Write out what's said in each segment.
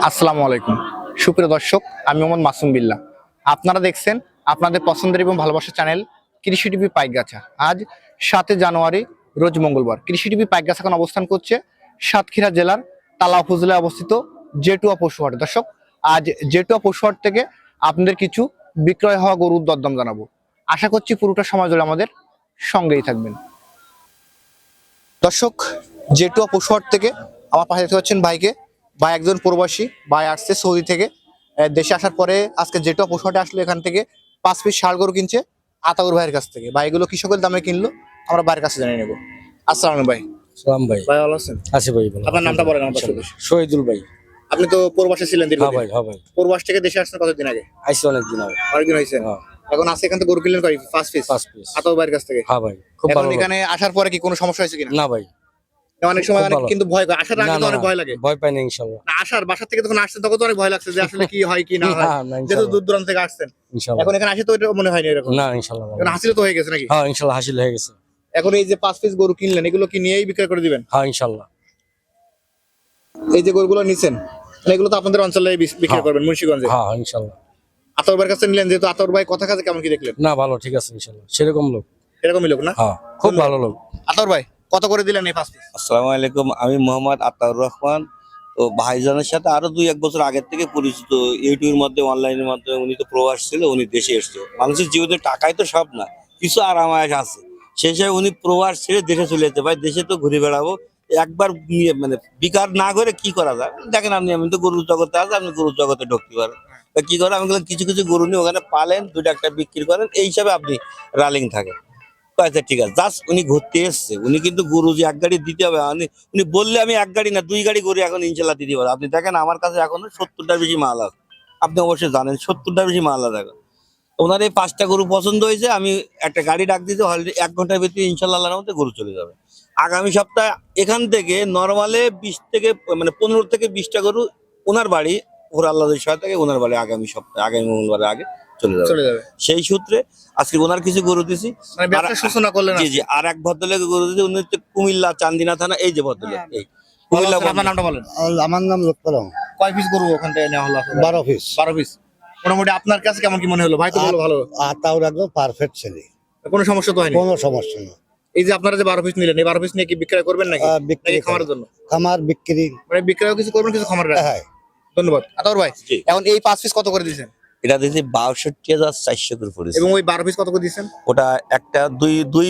আসসালামু আলাইকুম সুপ্রিয় দর্শক, আমি মোহাম্মদ মাসুম বিল্লাহ। আপনারা দেখছেন আপনাদের পছন্দের এবং ভালোবাসার চ্যানেল কৃষি টিভি পাইকগাছা। আজ 7 জানুয়ারি রোজ মঙ্গলবার। কৃষি টিভি পাইকগাছা এখন অবস্থান করছে সাতক্ষীরা জেলার তালা উপজেলায় অবস্থিত জেটুয়া পশুহাটে। দর্শক, আজ জেটুয়া পশুহাট থেকে আপনাদের কিছু বিক্রয় হওয়া গরুর দরদাম জানাবো। আশা করছি পুরোটা সময় ধরে আমাদের সঙ্গেই থাকবেন। দর্শক, জেটুয়া পশুহাট থেকে আমার পাশে দেখতে পাচ্ছেন ভাইকে। ভাই একজন প্রবাসী, ভাই আসছে সৌদি থেকে। দেশে আসার পরে আজকে জেটুয়া পশুহাটে আসলে এখান থেকে 5 পিস ষাঁড় গরু কিনছে আতাউর ভাইয়ের কাছ থেকে। ভাই এগুলো কৃষকের দামে কিনলো, আমরা ভাইয়ের কাছে জানিয়ে নেবো। আসসালামু আলাইকুম ভাই। সালাম ভাই। ভাই ভালো আছেন? আছি ভাই ভালো। আপনার নামটা বলেন আমার সাথে। শহীদুল ভাই। আপনি তো প্রবাসে ছিলেন হ্যাঁ দীর্ঘদিন। ভাই, হ্যাঁ ভাই। প্রবাস থেকে দেশে আসছেন কতদিন আগে? আইসি অনেকদিন আগে। অনেকদিন হয়েছে। হ্যাঁ। এখন আসছে এখান থেকে গরু কিনলেন 5 পিস 5 পিস। আতাউর ভাইয়ের কাছ থেকে। হ্যাঁ ভাই, খুব এখন ভালো। এখানে আসার পরে কি কোনো সমস্যা হয়েছে কিনা? না ভাই, অনেক সময় খুব অনেক ভালো। কিন্তু ভয় করে, আসার আগে না তো না অনেক ভয় লাগে। ভয় পাই না ইনশাআল্লাহ। না, আসার বাসা থেকে যখন আসছেন তখন তো অনেক ভয় লাগছে যে আসলে কি হয় কি না হয়, না, না, যেহেতু ইনশাআল্লাহ। দূর দূরান্ত থেকে আসছেন। ইনশাআল্লাহ। এখন এখানে আসে তো এটা মনে হয়নি এরকম। না ইনশাআল্লাহ ভালো। এখন হাসিল তো হয়ে গেছে নাকি? হ্যাঁ ইনশাআল্লাহ হাসিল হয়ে গেছে। এখন এই যে 5 পিস গরু কিনলেন, এগুলো কি নিয়েই বিক্রি করে দিবেন? হ্যাঁ ইনশাআল্লাহ। এই যে গরুগুলো নিছেন, এগুলো তো আপনাদের অঞ্চলে বিক্রি করবেন মুন্সিগঞ্জে। হ্যাঁ ইনশাআল্লাহ। আতাউর ভাইয়ের কাছে নিলেন, যেহেতু আতাউর ভাই কথা কাজে কেমন কি দেখলেন? না ভালো, ঠিক আছে ইনশাআল্লাহ। সেরকম লোক। এরকমই লোক না? হ্যাঁ, খুব ভালো লোক। আতাউর ভাই কত করে দিলেন এই 5 পিস? আসসালামু আলাইকুম, আমি মোহাম্মদ আতাউর রহমান। তো ভাইজানের সাথে আরো 2-1 বছর আগের থেকে পরিচিত। ইউটিউবের মধ্যে, অনলাইনের মাধ্যমে। উনি তো প্রবাস ছিল, উনি দেশে এসছে। মানুষের জীবনে টাকাই তো সব না, কিছু আরামায়েশ আছে। সেই হিসাবে উনি প্রবাস ছেড়ে দেশে চলে যেতে, ভাই দেশে তো ঘুরে বেড়াবো, একবার নিয়ে মানে বিকার না করে কি করা যায় দেখেন। আমি তো গরুর জগতে আছি, আপনি গরুর জগতে ঢুকতে পারেন। তা কি করে আমি বললাম, কিছু কিছু গরু নিয়ে ওখানে পালেন, 2-1টা বিক্রি করেন, এই হিসাবে আপনি রানিং থাকেন। আচ্ছা ঠিক আছে, জাস্ট উনি ঘুরতে এসছে। উনি কিন্তু গরু যে 1 গাড়ি দিতে হবে, উনি বললে আমি 1 গাড়ি না 2 গাড়ি গরু এখন ইনশাল্লাহ দিতে পারবো। আপনি দেখেন আমার কাছে এখনো 70টার বেশি মাল আছে। আপনি অবশ্যই জানেন 70টার বেশি মাল আছে এখন। ওনার এই 5টা গরু পছন্দ হয়েছে, আমি একটা গাড়ি ডাক দিতে, অলরেডি 1 ঘন্টার ভিতরে ইনশাল্লাহ আল্লাহর মধ্যে গরু চলে যাবে। আগামী সপ্তাহে এখান থেকে নরমালে 20 থেকে মানে 15 থেকে 20টা গরু ওনার বাড়ি, ওর আল্লাহর সহায়তায় ওনার বাড়ি আগামী সপ্তাহে, আগামী মঙ্গলবারের আগে চলে যাবে। সেই সূত্রে আজকে ওনার কিছু গরু দিছি। মানে ব্যবসা সূচনা করলেন? জি জি, আর এক ভদ্রলোক গরু দিছি, উনি হচ্ছে কুমিল্লা চান্দিনা থানা। এই যে ভদ্রলোক, এই কুমিল্লা। আপনার নামটা বলেন। আমার নাম লুৎফর আলম। কয় পিস গরু ওখান থেকে নেওয়া হলো? 12 পিস। 12 পিস। মোটামুটি আপনার কাছে কেমন কি মনে হলো? ভাই তো বলো ভালো। আতাউর একদম পারফেক্ট ছেলে, কোনো সমস্যা তো হয়নি? কোনো সমস্যা না। এই যে আপনারা যে 12 পিস নিলেন, এই 12 পিস নিয়ে কি বিক্রয় করবেন নাকি? বিক্রি নাকি খামারের জন্য? খামার বিক্রি। মানে বিক্রয় কিছু করবেন, কিছু খামারে রাখবেন? হ্যাঁ। ধন্যবাদ আতাউর ভাই। জি। এখন এই 5 পিস কত করে দিয়েছেন? এটা দিয়েছি 62,400 করে পড়েছে। এবং ওই 12 পিস কত করে দিয়েছেন? ওটা একটা দুই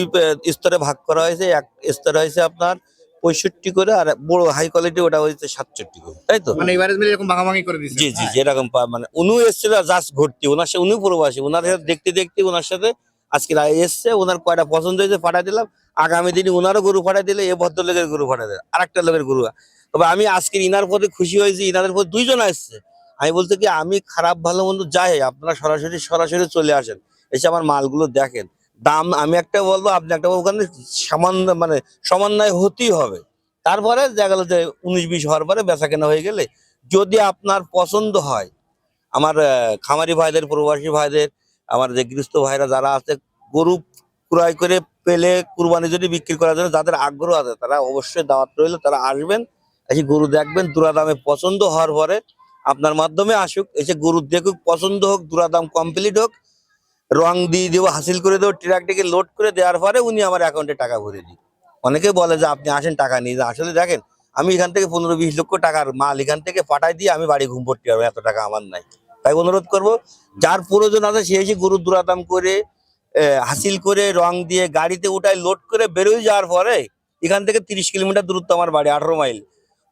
স্তরে ভাগ করা হয়েছে। এক স্তরে হয়েছে আপনার 65 করে, আর বড় হাই কোয়ালিটি ওটা হয়েছে 67 করে, তাই তো? মানে এবারে মিলে এরকম ভাগাভাগি করে দিয়েছেন? জি জি, যেরকম মানে উনি এসেছিল জাস্ট ঘুরতে, ওনার সাথে, উনি প্রবাসী, ওনার সাথে দেখতে দেখতে ওনার সাথে আজকে এসছে। ওনার কয়টা পছন্দ হয়েছে পাঠাই দিলাম। আগামী দিনে ওনারও গরু পাঠাই দিলে, এ ভদ্রলোকের গরু পাঠাই দিলে, আরেকটা লোকের গরু। তবে আমি আজকে ইনার প্রতি খুশি হয়েছি, ইনাদের প্রতি 2 জন আসছে। আমি বলতে কি, আমি খারাপ ভালো মন্দ যাই, আপনারা সরাসরি চলে আসেন, এসে আমার মালগুলো দেখেন। দাম আমি একটা বলবো, আপনি একটা বলবো, ওখানে সামান্য মানে সমন্বয় হতেই হবে। তারপরে দেখা গেল যে 19-20 হওয়ার পরে বেচা কেনা হয়ে গেলে, যদি আপনার পছন্দ হয়, আমার খামারি ভাইদের, প্রবাসী ভাইদের, আমার যে গৃহস্থ ভাইরা যারা আছে, গরু ক্রয় করে পেলে কুরবানি যদি বিক্রি করার জন্য যাদের আগ্রহ আছে, তারা অবশ্যই দাওয়াত রইলে, তারা আসবেন, এসে গরু দেখবেন। দুরাদামে পছন্দ হওয়ার পরে আপনার মাধ্যমে আসুক, এসে গরু দেখুক, পছন্দ হোক, দুরাদাম কমপ্লিট হোক, রং দিয়ে দেবো, হাসিল করে দেবো, ট্রাকটিকে লোড করে দেওয়ার পরে উনি আমার অ্যাকাউন্টে টাকা ভরে দিই। অনেকে বলে যে আপনি আসেন টাকা নিয়ে যান, আসলে দেখেন আমি এখান থেকে 15-20 লক্ষ টাকার মাল এখান থেকে পাঠাই দিয়ে আমি বাড়ি ঘুম পড়তে পারবো, এত টাকা আমার নাই। তাই অনুরোধ করব, যার প্রয়োজন আছে সে এসে গরু দুরাদাম করে, হাসিল করে, রং দিয়ে গাড়িতে উঠায় লোড করে বেরোয় যাওয়ার পরে, এখান থেকে 30 কিলোমিটার দূরত্ব আমার বাড়ি, 18 মাইল,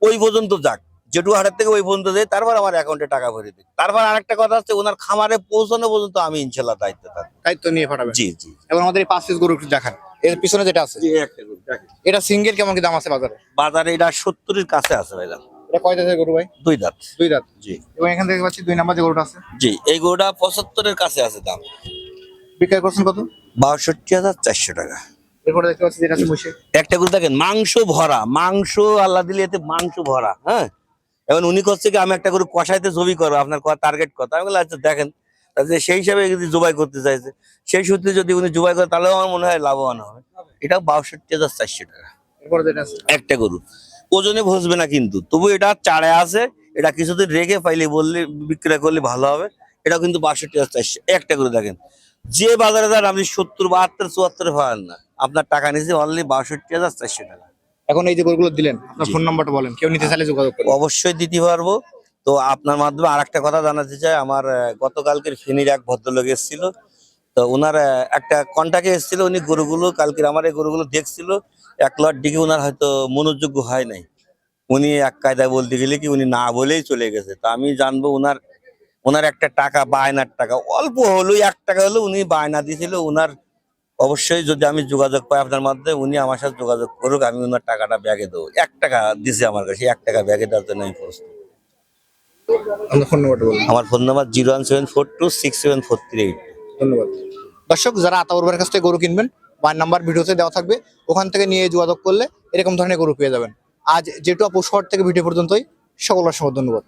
ওই পর্যন্ত যাক, জেটুয়াহাটের থেকে ওই পর্যন্ত যায়, তারপর আমার অ্যাকাউন্টে টাকা ভরে দিই। তারপর আরেকটা কথা হচ্ছে, ওনার খামারে পৌঁছানো পর্যন্ত আমি ইনশাল্লাহ দায়িত্ব থাকবো, দায়িত্ব নিয়ে পাঠাবেন? জি জি। এবং আমাদের এই 5 পিস গরু একটু দেখান। এর পিছনে যেটা আছে, একটা গরু দেখেন। এটা সিঙ্গেল কেমন কি দাম আছে বাজারে? বাজারে এটা 70-এর কাছে আছে ভাইজান। এটা কয় দাঁতের গরু ভাই? 2 দাঁত। 2 দাঁত। জি এবং এখান থেকে পাচ্ছি 2 নাম্বার যে গরুটা আছে, জি, এই গরুটা 75-এর কাছে আছে দাম। বিক্রয় করছেন কত? 62,400 টাকা। এরপরে দেখতে পাচ্ছি যেটা আছে মহিষে। একটা গরু দেখেন, মাংস ভরা, মাংস আল্লাহ দিলে এতে মাংস ভরা। হ্যাঁ, এখন উনি করছে কি, আমি একটা গরু কষাইতে জবি করবো, আপনার টার্গেট কত? আমি বললাম আচ্ছা দেখেন, তাহলে সেই হিসাবে যদি জবাই করতে চাইছে, সেই সূত্রে যদি উনি জবাই করে, তাহলে আমার মনে হয় লাভবান হবে। এটা 62,400 টাকা এরপরে যেটা আছে, একটা গরু। ওজনে বসবে না কিন্তু, তবু এটা চারে আছে, এটা কিছুদিন রেখে পাইলে বললে বিক্রয় করলে ভালো হবে। এটা কিন্তু 62,400 একটা করে দেখেন। যে বাজারে যান আপনি 70, 72, 74 পাবেন না। আপনার টাকা নিচে অনলি 62,400 টাকা। এখন এই যে গরুগুলো দিলেন, আপনার জি। ফোন নাম্বারটা বলেন, কেউ নিতে চাইলে যোগাযোগ করুন। অবশ্যই দিতে পারবো। তো আপনার মাধ্যমে আরেকটা কথা জানাতে চাই, আমার গতকালকের ফেনীর এক ভদ্রলোক এসেছিল। তো ওনার একটা কন্টাক্টে এসেছিল, উনি গরুগুলো কালকে আমার এই গরুগুলো দেখছিল। এক লট দিকে ওনার হয়তো মনোযোগ্য হয় নাই, উনি এক কায়দায় বলতে গেলে কি উনি না বলেই চলে গেছে। তো আমি জানবো ওনার ওনার একটা টাকা, বায়নার টাকা অল্প হলেও 1 টাকা হলেও উনি বায়না দিয়েছিল। ওনার অবশ্যই যদি আমি যোগাযোগ পাই আপনার মাধ্যমে, উনি আমার সাথে যোগাযোগ করুক, আমি ওনার টাকাটা ব্যাগে দেবো। 1 টাকা দিছে আমার কাছে, 1 টাকা ব্যাগে দেওয়ার জন্য আমি প্রস্তুত। আপনার ফোন নাম্বারটা বলুন। আমার ফোন নাম্বার 01742674388। ধন্যবাদ। দর্শক, যারা আতাউর ভাইয়ের কাছ থেকে গরু কিনবেন, ওয়ান নাম্বার ভিডিওতে দেওয়া থাকবে, ওখান থেকে নিয়ে যোগাযোগ করলে এরকম ধরনের গরু পেয়ে যাবেন। আজ জেটুয়া পশুহাট থেকে ভিডিও পর্যন্তই। সকল অসংখ্য ধন্যবাদ।